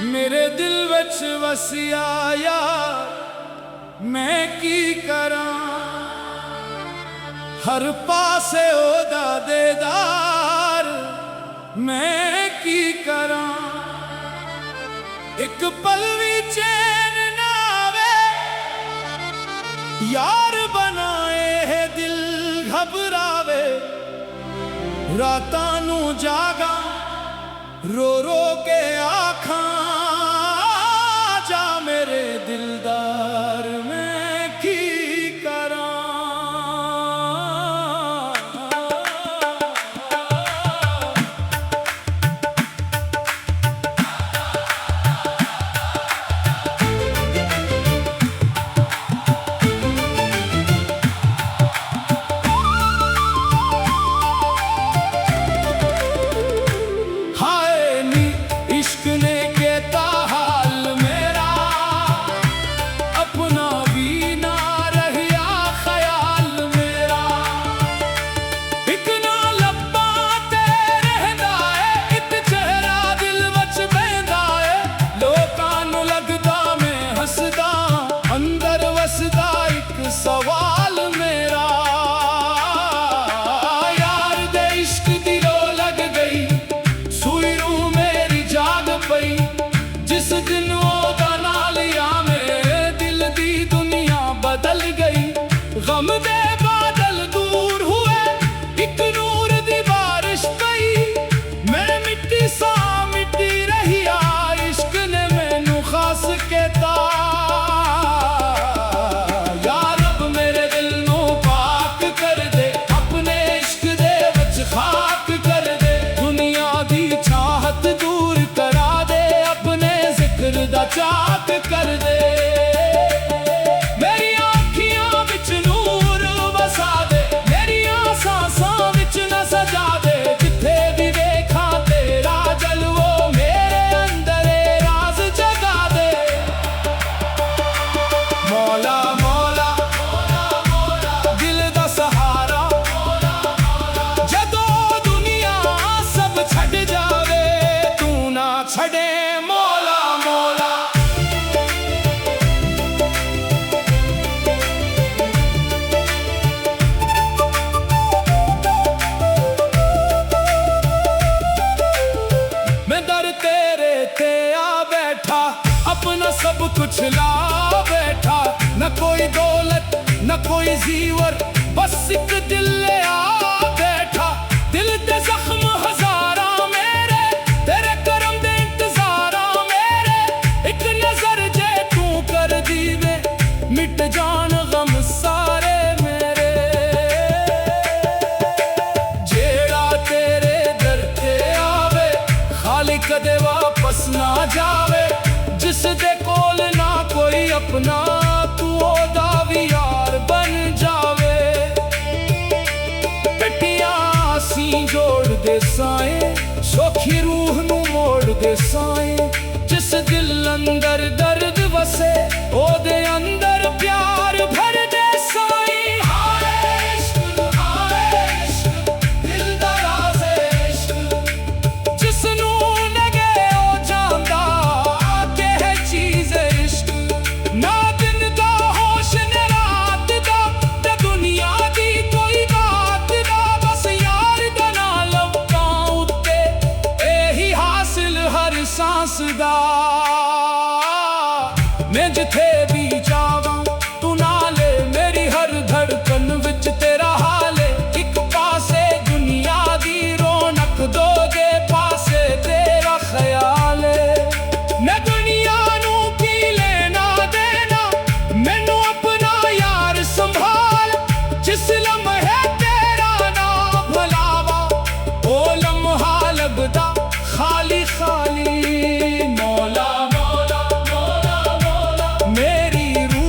मेरे दिल विच वसिया यार मैं की करा, हर पासे ओदा देदार मैं की करा। एक पल भी चैन ना आवे, यार बनाए है दिल घबरावे। रातां नू जागा रो रो के आखा जा मेरे दिलदार मैं की करा। सवाल मेरा यार दे इश्क दिलो लग गई, सुई रूह मेरी जाग पई। जिस दिन ओदा नाल लिया मेरे दिल दी दुनिया बदल गई। गम दे बादल दूर हुए, एक नूर दी बारिश पई। मैं मिट्टी सा मिट्टी रही आ, इश्क ने मैनू खास के चाक कर दे। मेरी आँखियाँ विच नूर वसा दे, मेरी सांसां विच न सजा दे। जिथे भी देखा तेरा जलवो, मेरे अंदर राज जगा दे। मौला मौला दिल दा सहारा, जदों दुनिया सब छड़ जावे तू ना छड़े। अपना सब कुछ ला बैठा, न कोई दौलत न कोई जीवर, बस एक दिल ले आ बैठा। दिल दे जख्म हजारा मेरे, तेरे करम दे इंतजारा मेरे। एक नजर जे तू कर दीवे, मिट जान गम सारे मेरे। जेड़ा तेरे दर ते आवे, खाली कदे वापस ना जावे। जिस दे कोल ना कोई अपना, तू ओदा भी यार बन जावे। पिट्टियां सी जोड़ दे साए, सौखी रूह नू मोड़ दे साए। जिस दिल अंदर दर्द वसे, ओदे अंदर प्यार भर दे साए। मैं जिथे भी जावा तू नाले, मेरी हर धड़कन विच तेरा हाले। एक पासे दुनिया दी रौनक, दोगे पासे तेरा ख्याल है। मैं दुनिया नू की लेना देना, मैनू अपना यार संभाल। जिस लम्हे तेरा ना भुलावा, ओ लम्हा लगदा खाली खाली। मौला मौला मौला मौला मेरी रूह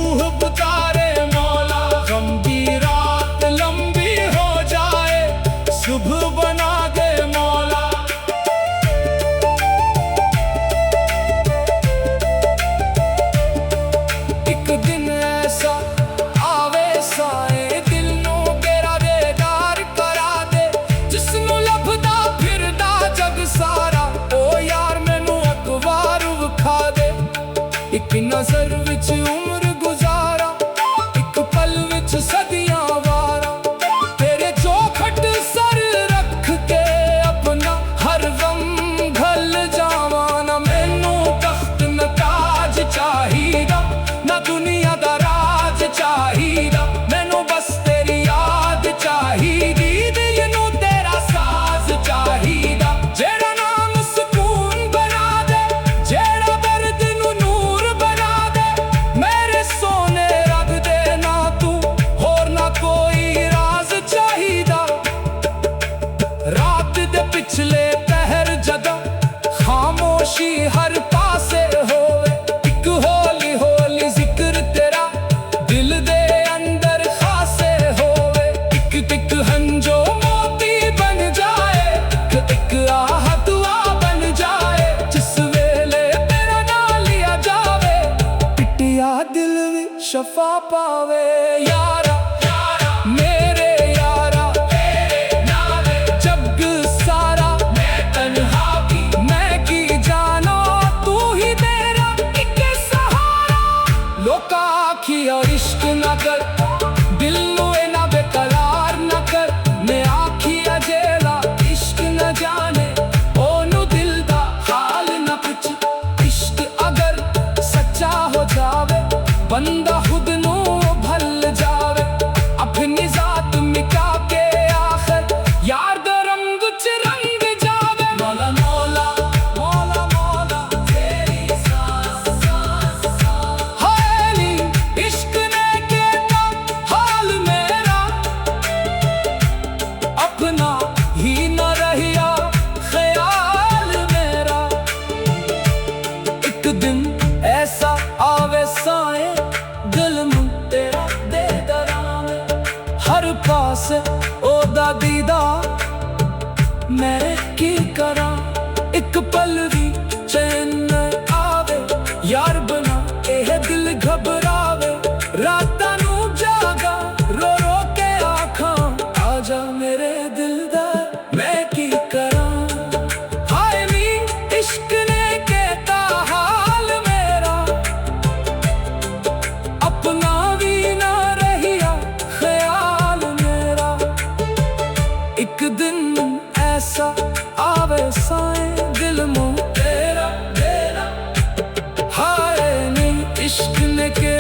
दिल भी शफा पावे। यारा मेरे यारा तेरे नावे जग सारा, मैं तन्हा भी मैं की जानो तू ही तेरा एक सहारा। लोका आखिया इश्क न कर, दिल नूए ना बेकरार न कर। मैं आखिया जेला इश्क न जाने, ओनू दिल दा हाल न पुछ। इश्क अगर सच्चा हो जावे, बंदा खुद नू भल जावे। अपनी जात मिटा के आखिर यार दे रंग च रंग जावे। मौला मौला मौला मौला तेरी सांस सांस सांस। हाय नी इश्क ने कहता हाल मेरा, अपना ही न रहिया ख्याल मेरा। एक दिन ऐसा आवे साए, दिल में तेरा दे दरावे। हर पास ओदा दीदा मैं की करा। एक पल भी चैन न आवे, यार बना एह दिल घबरावे। रातां नू जागा रो रो के आखां, आजा मेरे दिलदार मैं की करा। हाय नी इश्क ने कहता हाल मेरा, अपना भी ना रहिया ख्याल मेरा। एक दिन ऐसा आवे साए, दिल में तेरा तेरा। हाय नी इश्क ने के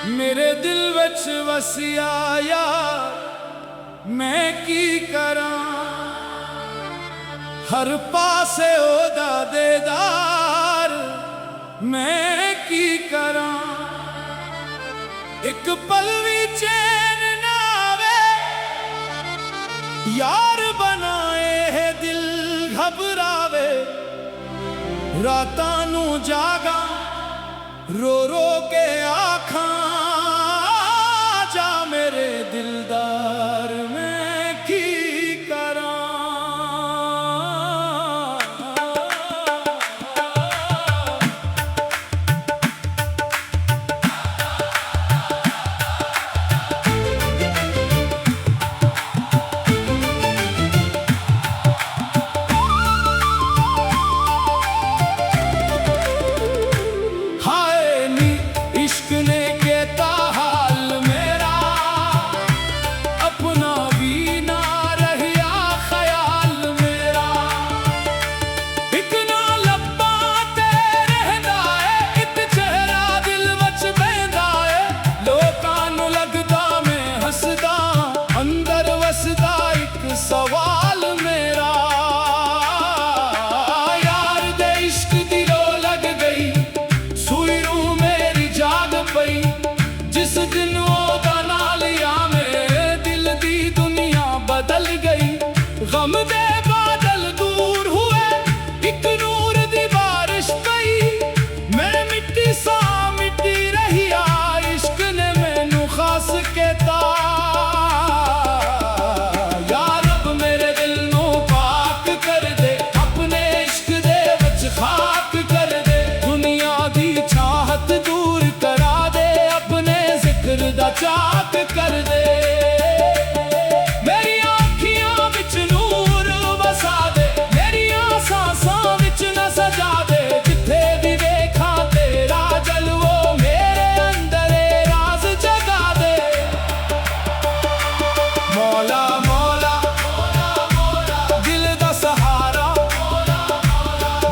मेरे दिल विच वसिया यार मैं की करा। हर पासे ओदा देदार मैं की करा। एक पल भी चैन ना आवे, यार बनाए है दिल घबरावे। रातां नू जागा रो रो के आखां, जा मेरे दिलदार मैं की करा। हाय नी इश्क ने कहता हाल मेरा, अपना भी ना रहिया ख्याल मेरा। एक ना लब्बा ते रहंदा है, एक चेहरा दिल विच बहंदा है। लोकां नू लगदा मैं हसदा, अंदर वसदा एक सवाल मेरा। यार दे इश्क दी लो लग गई, सुई रू मेरी जाग पई। जिस दिन ओदा ना लिया मेरे दिल दी दुनिया बदल गई। गम दे बादल दूर हुए, एक नूर दी बारिश पई। मैं मिट्टी सा मिट्टी रहिया, इश्क ने मैनू खास कहता। यार अब मेरे दिल नू पाक कर दे, अपने इश्क दे विच खाक कर दे। दुनिया दी चाहत दूर करा दे, अपने जिक्र दा चाक कर दे। मेरी आँखियाँ विच नूर वसा दे, मेरी सांसां विच न सजा दे। जिथे भी देखा तेरा जलवो, मेरे अंदर राज जगा दे। मौला मौला दिल दा सहारा,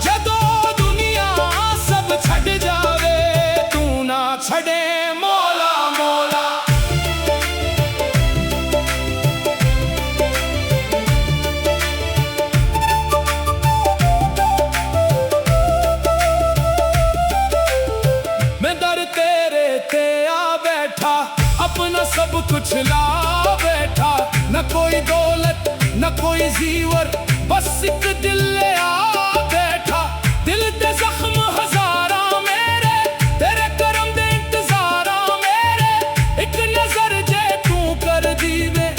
जदों दुनिया सब छड़ जावे, तू ना छड़े मौला मौला। मैं दर तेरे ते आ बैठा, अपना सब कुछ ला बैठा। न कोई दौलत न कोई जीवर, बस एक दिल ले आ बैठा। दिल दे जख्म हजारा मेरे, तेरे करम दे इंतजारा मेरे। एक नजर जे तू कर दी वे,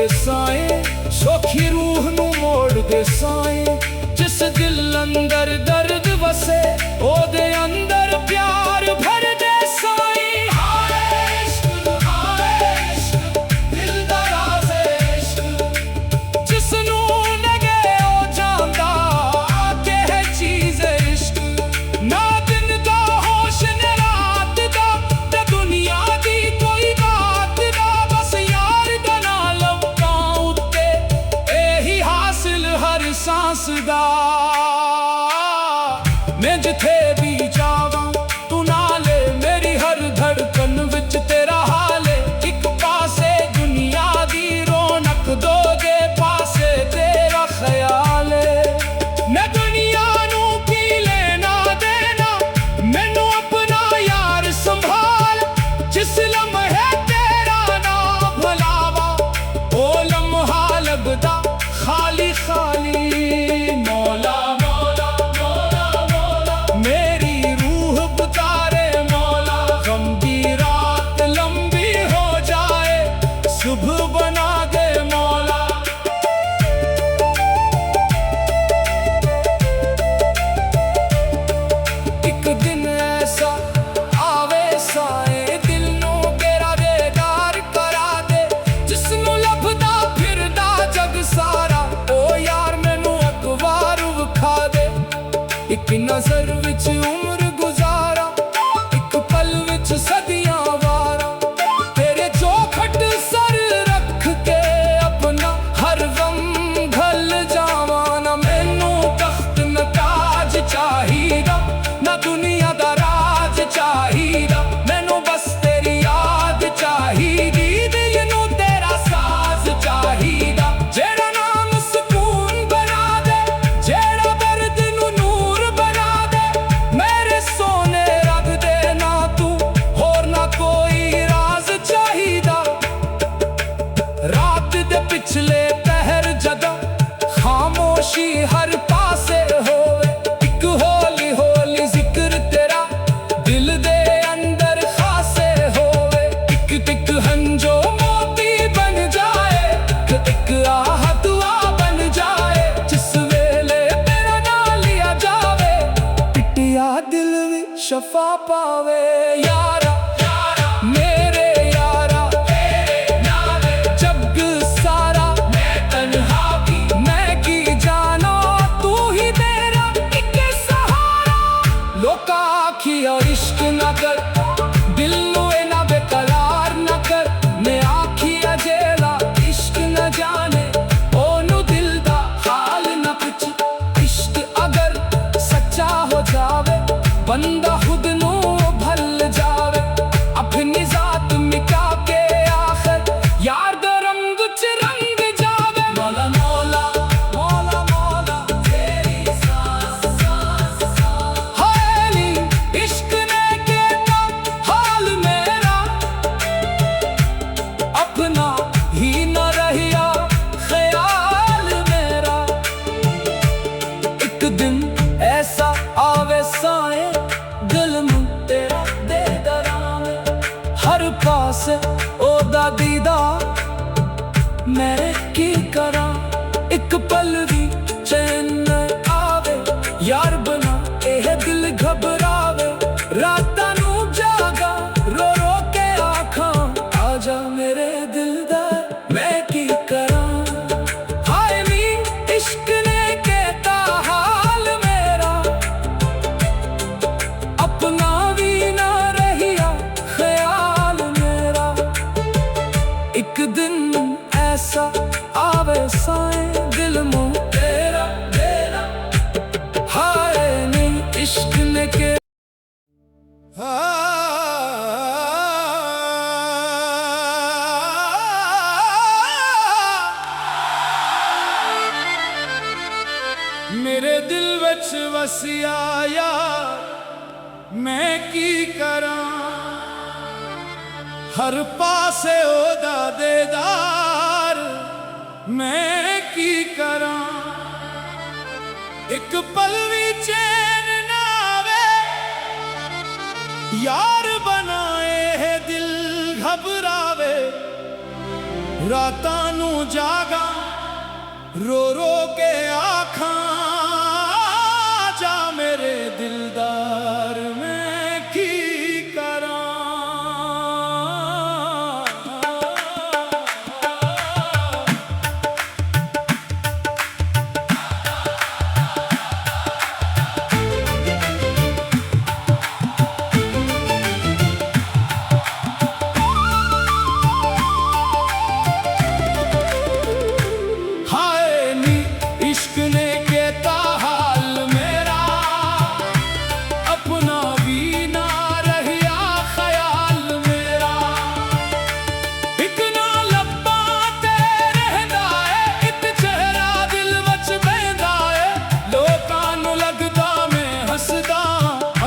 दे साए, सौखी रूह नू मोड़ दे साए। जिस दिल अंदर दर्द वसे ओदे अंदर प्यार भर दे साए। हाय इश्क दिल दा राज इश्क, जिसनू लगे ओ जांदा के है चीज इश्क। ना दिन दा होश ने रात दा, ते दुनिया दी कोई बात दा, बस यार दा ना लब्बां उत्ते एही हासिल हर सांस दा। मैं जिथे भी जावां तू नाले, मेरी हर धड़कन विच तेरा हाले। एक पासे दुनिया दी रौनक, दोजे पासे तेरा ख्याल है। मैं दुनिया नू की लेना देना, मैनू अपना यार संभाल। जिस लम्हे तेरा ना भुलावा, ओ लम्हा लगदा खाली खाली। मौला मौला मौला मौला, मेरी रूह पुकारे मौला। गम की रात लंबी हो जाए, सुबह बना दे मौला। एक दिन ऐसा आवे साए, दिल नू तेरा बेदार करा दे। जिसनू लभदा फिरदा जग सारा, ओ यार मैनू एक वार विखा दे। एक नजर विच उम्र गुजारा, एक पल विच सदियां वारा। तेरे चौखट सर रख के अपना हर गम घल जावां। ना मैनू तख्त न ताज चाहिदा, ना दुनिया दा राज चाहिदा। मैनू बस तेरी याद चाहिदी, दिल नू तेरा साज चाहिदा। जेड़ा नाम सुकून बना दे, जेड़ा दर्द नू नूर बना दे। मेरे सोने रब दे ना तू, होर ना कोई राज चाहिदा। रात दे पिछले पहर जदा खामोशी हर पासे होवे, एक होली होली जिक्र तेरा दिल दे अंदर खासे होवे। एक टिक हंजो मोती बन जाए, एक आह दुआ बन जाए। जिस वेले तेरा ना लिया जावे, पिटिया दिल भी शफा पावे। यारा मेरे यारा, जग सारा मैं तन्हा की, मैं की जाना तू ही मेरा एक सहारा। लोका आखिया इश्क ना कर, दिल नू ना बेकरार ना कर। मैं आखिया जेला इश्क न जाने, ओनू दिल दा हाल न पुछ। इश्क अगर सच्चा हो जावे, बंदा खुद नू भल जावे। अपनी जात मिटा के आखिर यार दे रंग च रंग जावे। मौला मौला मौला मौला, तेरी सांस सांस सांस। हाय नी इश्क ने केता हाल मेरा, अपना ही न रहिया ख्याल मेरा। एक दिन ऐसा आवे साए, दिल नू तेरा दे दरावे। हर पासे ओदा दीदार, मैं की करा। एक पल भी चैन न आवे, यार बना एह दिल घबरावे। रातां नू जागा रो रो के आखां, आजा मेरे दिलदार मैं की करा। हाय नी इश्क ने केता हाल मेरा, अपना भी ना रहिया ख्याल मेरा। एक दिन ऐसा आवे साए, दिल मू तेरा तेरा। हाय नी इश्क ने के मेरे दिल विच वसिया यार, मैं की करा। हर पासे ओदा देदार, मैं की करा। एक पल भी चैन ना आवे, यार बनाए है दिल घबरावे। ਰਾਤਾਂ ਨੂੰ ਜਾਗਾ रो रो के आँखां जा मेरे दिलदार मैं की करां। इश्क ने कहता हाल मेरा अपना भी ना रहिया ख्याल मेरा। इतना लब्बा ते रहंदा है इत चेहरा दिल विच बहंदा है। लोकां नूं लगदा मैं हसदा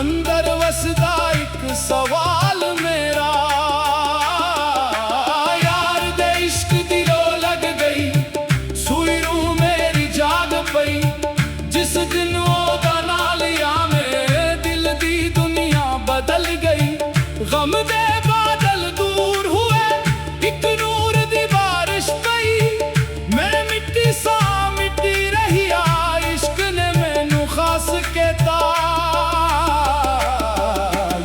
अंदर वसदा एक सवाल मेरा। यार दे इश्क दी लो लग गई सुई रूह जिस दिन ओदा ना लिया मेरे दिल दी दुनिया बदल गई। गम दे बादल दूर हुए एक नूर दी बारिश पई। मैं मिट्टी सा मिट्टी रही इश्क ने मैनू खास कहता।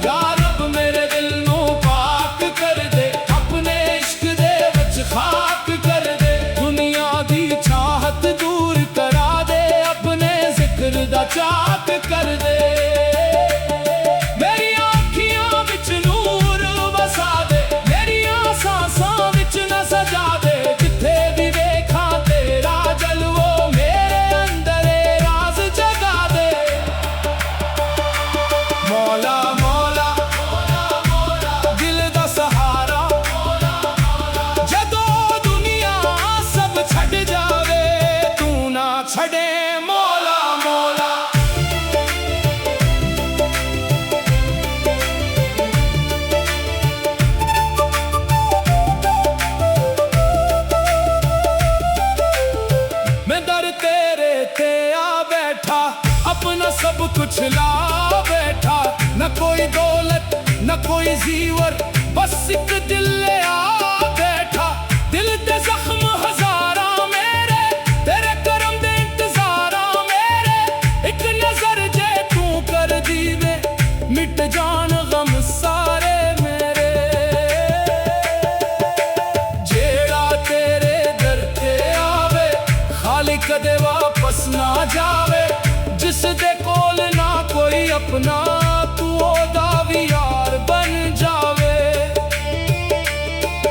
यार अब मेरे दिल नू पाक कर दे अपने इश्क दे विच खाक कर दे। दुनिया दी चाहत दूर करा दा चाक कर दे। मेरी आँखियां विच नूर वसा दे मेरियां सांसां विच न सजा दे। जिथे भी देखा तेरा जलवो मेरे अंदर राज जगा दे। मौला मौला दिल दा सहारा जदों दुनिया सब छड़ जावे तू ना छड़े। अपना सब कुछ ला बैठा न कोई दौलत न कोई जीवर बस एक दिल ले आ बैठा। दिल दे जख्म हजारा मेरे तेरे करम दे इंतजारा मेरे। एक नजर जे तू कर दी वे मिट जान गम सारे मेरे। जेड़ा तेरे दर ते आवे खाली कदे वापस ना जावे। जिस दे कोल ना कोई अपना तू ओदा भी यार बन जावे।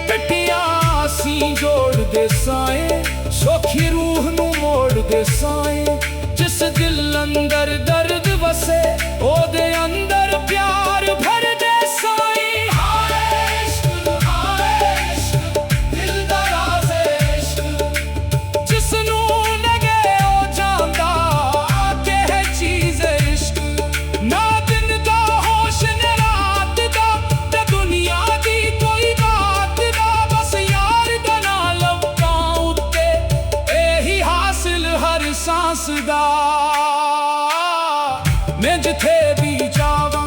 पिट्टियां असी जोड़ दे साए सौखी रूह नू मोड़ दे साए। जिस दिल अंदर दर्द वसे ओदे अंदर प्यार भर दे साए। सांस दा मैं जिथे भी जावा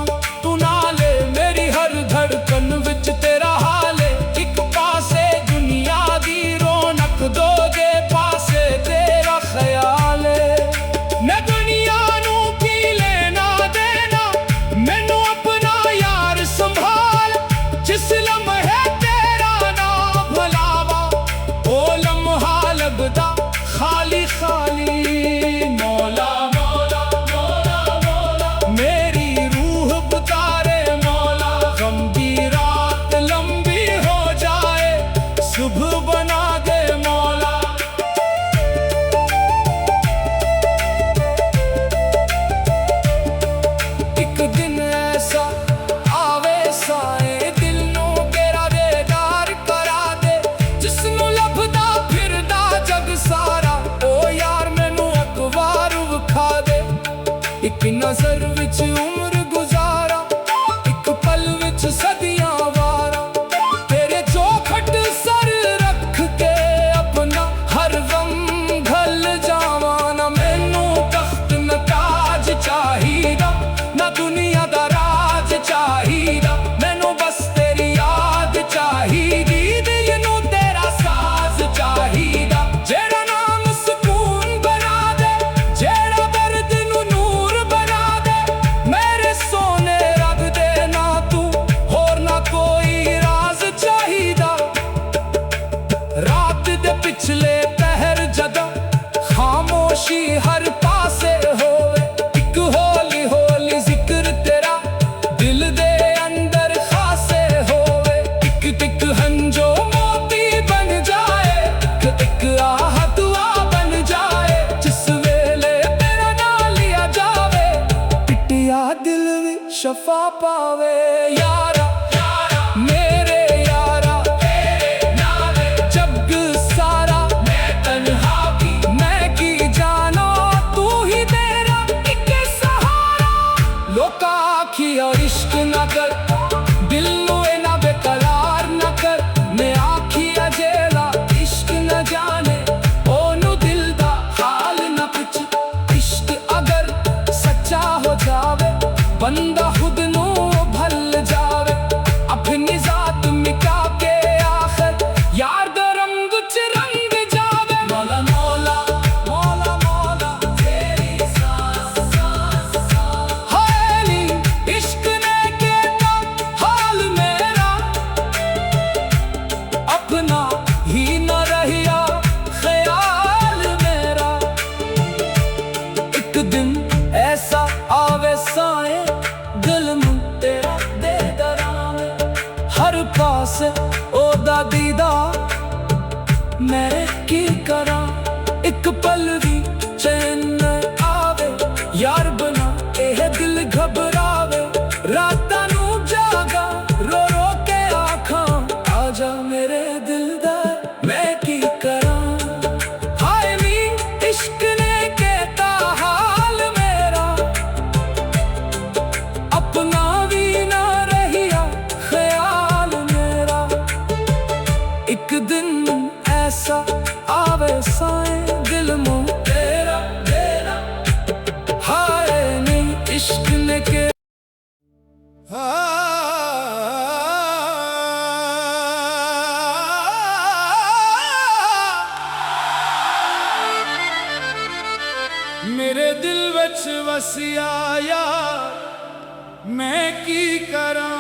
वफा पावे यारा मेरे यारा जग सारा मैं तन्हा की जानो तू ही मेरा एक सहारा लोका आखिया इश्क न कर दिल नूए ना बेकरार न कर मैं आखिया जेला इश्क न जाने ओनू दिल दा हाल न पुछ इश्क अगर सच्चा हो जावे बंदा खुद नू भल जावे अपनी जात मिटा के आखिर यार दा रंग च रंग जावे मौला मौला मौला मौला तेरी सांस हाय नी इश्क ने केता हाल मेरा अपना ही न रहिया ख्याल मेरा एक दिन ऐसा आवे साए दिल में तेरा दे दरावे हर पास ओदा दीदा मैं की करा एक पल भी चैन न आवे यार बना एह दिल घबरावे रातां नू जागा रो रो के आखां आजा मेरे दिलदार मैं की करा हाय नी इश्क ने कहता हाल मेरा अपना भी ना रहिया ख्याल मेरा एक दिन ऐसा आवे साए दिल में तेरा तेरा हाय नी इश्क ने के मेरे दिल विच वसिया यार मैं की करा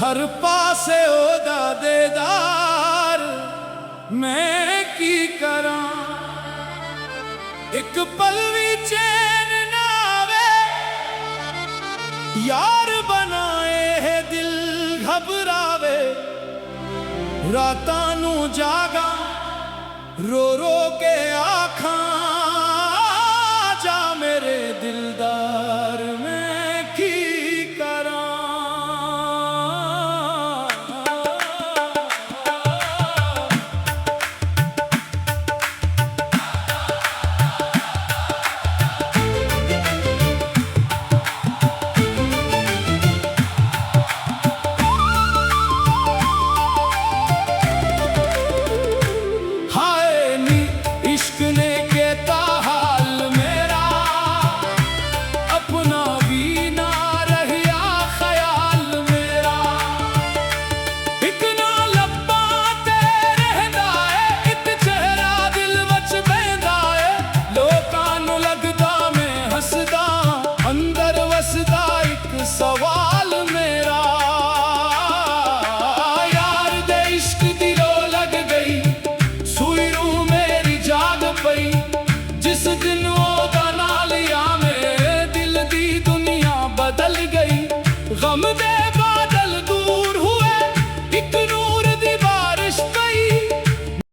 हर पासे ओदा देदार मैं की करा एक पल भी चैन ना आवे यार बनाए है दिल घबरावे रातां नू जागा रो रो के आखां